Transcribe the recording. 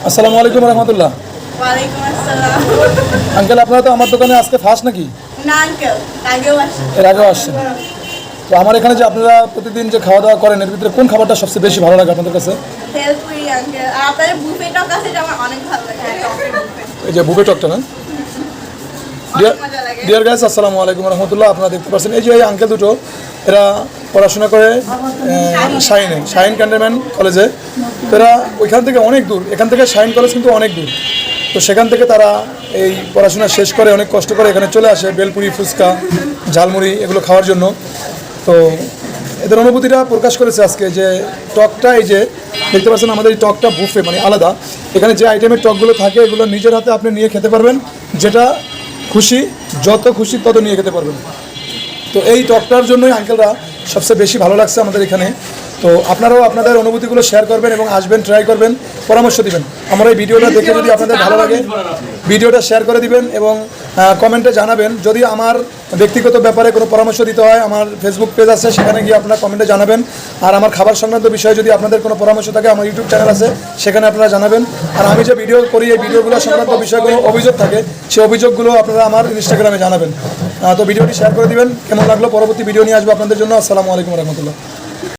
আসসালামু আলাইকুম রহমতুল্লাহ। ওয়ালাইকুম আসসালাম। আঙ্কেল, আপনারা তো আমার দোকানে আজকে ফার্স্ট নাকি? না আঙ্কেল, আগেও আসছি। এর আগেও আসছেন? তো আমার এখানে যে আপনারা প্রতিদিন যে খাওয়া দাওয়া করেন, এর ভিতরে কোন খাবারটা সবচেয়ে বেশি ভালো লাগে আপনাদের কাছে? ভেলপুরি আঙ্কেল। আর আপনাদের বুফে টক আছে, এটা আমার অনেক ভালো লাগে। টকের বুফে এই যে বুফে টকটা না? অনেক মজা লাগে। ডিয়ার গাইস, আসসালামু আলাইকুম রহমতুল্লাহ। আপনারা দেখতে পাচ্ছেন এই যে এই আঙ্কেল দুটো, এরা পড়াশোনা করে শাহিন ক্যান্টনমেন্ট কলেজে। তো এরা ওইখান থেকে অনেক দূর, এখান থেকে শাহিন কলেজ কিন্তু অনেক দূর। তো সেখান থেকে তারা এই পড়াশোনা শেষ করে অনেক কষ্ট করে এখানে চলে আসে বেলপুরি, ফুচকা, ঝালমুড়ি এগুলো খাওয়ার জন্য। তো এদের অনুভূতিটা প্রকাশ করেছে আজকে যে টকটা, এই যে দেখতে পাচ্ছেন আমাদের এই টকটা বুফে মানে আলাদা। এখানে যে আইটেমের টকগুলো থাকে এগুলো নিজের হাতে আপনি নিয়ে খেতে পারবেন, যেটা খুশি যত খুশি তত নিয়ে খেতে পারবেন। তো এই টকটার জন্যই আঙ্কেলরা সবচেয়ে বেশি ভালো লাগছে আমাদের এখানে। তো আপনারাও আপনাদের অনুভূতিগুলো শেয়ার করবেন এবং আসবেন, ট্রাই করবেন, পরামর্শ দিবেন। আমার এই ভিডিওটা দেখে যদি আপনাদের ভালো লাগে ভিডিওটা শেয়ার করে দিবেন এবং কমেন্টে জানাবেন। যদি আমার ব্যক্তিগত ব্যাপারে কোনো পরামর্শ দিতে হয়, আমার ফেসবুক পেজ আছে, সেখানে গিয়ে আপনারা কমেন্টে জানাবেন। আর আমার খাবার সংক্রান্ত বিষয়ে যদি আপনাদের কোনো পরামর্শ থাকে, আমার ইউটিউব চ্যানেল আছে, সেখানে আপনারা জানাবেন। আর আমি যে ভিডিও করি এই ভিডিওগুলো সংক্রান্ত বিষয়ে কোনো অভিযোগ থাকে, সেই অভিযোগগুলো আপনারা আমার ইনস্টাগ্রামে জানাবেন। তো ভিডিওটি শেয়ার করে দিবেন। কেমন লাগলো? পরবর্তী ভিডিও নিয়ে আসবো আপনাদের জন্য। আসসালামু আলাইকুম রহমতুল্লাহ।